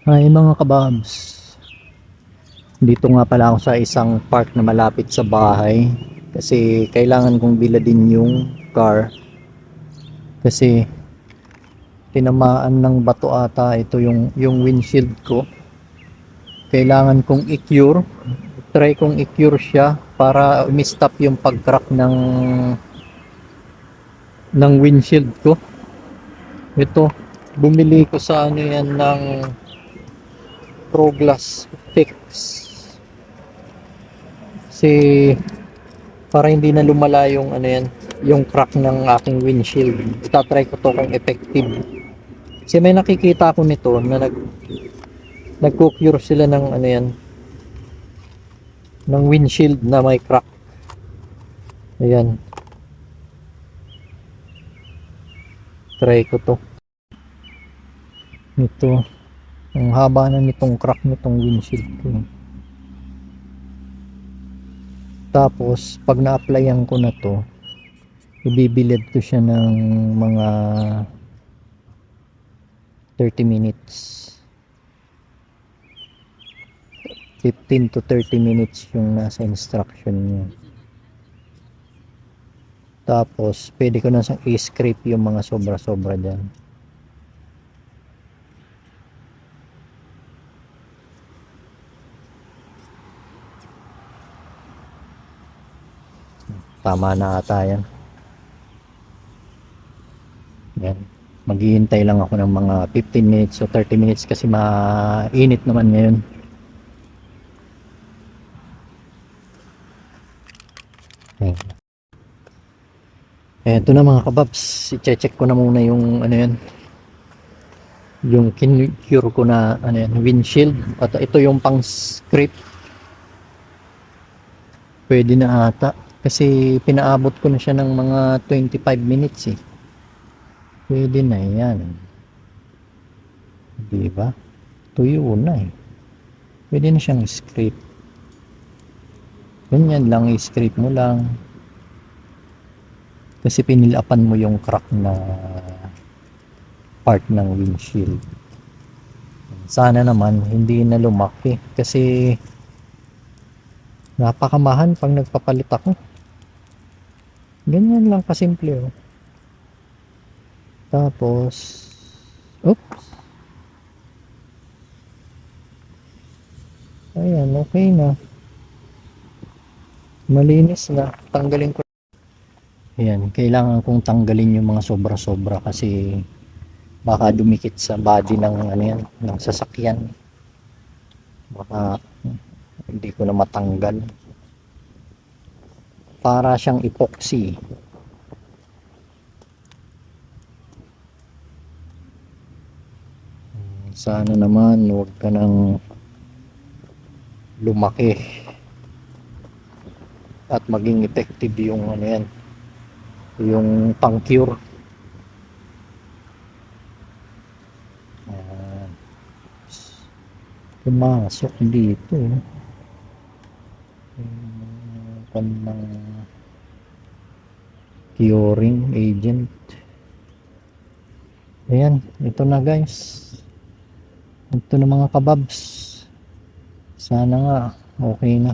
Hi mga kababs, dito nga pala ako sa isang park na malapit sa bahay kasi kailangan kong biladin yung car kasi tinamaan ng bato ata ito yung windshield ko. Kailangan kong i-cure, try kong i-cure siya para umi-stop yung pag-crack ng windshield ko. Ito, bumili ko sa ano yan ng Pro Glass Fix kasi para hindi na lumala yung ano yan, yung crack ng aking windshield. Itatry ko to kung effective. Kasi may nakikita ko nito na nagko-cure sila ng ano yan, ng windshield na may crack. Ayan. Try ko to. Ito. Ang haba na nitong crack nitong windshield ko. Tapos, pag na-applyan ko na to, ibibilad ko siya ng mga 30 minutes. 15 to 30 minutes yung nasa instruction niya. Tapos, pwede ko na i-scrape yung mga sobra-sobra dyan. Tama na ata yan. Yan. Maghihintay lang ako ng mga 15 minutes o 30 minutes kasi mainit naman ngayon. Ayan. Eto na mga kababs, i-check ko na muna yung ano yan, yung cure ko na ano yan, windshield. At ito yung pang scrape, pwede na ata kasi pinaabot ko na siya ng mga 25 minutes eh. Pwede na yan, diba? Tuyo na eh, pwede na siyang scrape. Ganyan lang, i-scrape mo lang kasi pinilapan mo yung crack na part ng windshield. Sana naman hindi na lumaki kasi napakamahal pag nagpapalit ako. Ganyan lang kasimple oh. Tapos oops, ayan, okay na, malinis na. Tanggalin ko, ayan, kailangan kong tanggalin yung mga sobra-sobra kasi baka dumikit sa body ng ano yan, ng sasakyan. Baka hindi ko na matanggal. Para siyang epoxy. Sana naman huwag ka nang lumaki at maging effective yung ano yan, yung pang cure. Pumasok dito ng curing agent. Ayan, ito na guys, ito na mga kababs. Sana nga okay na.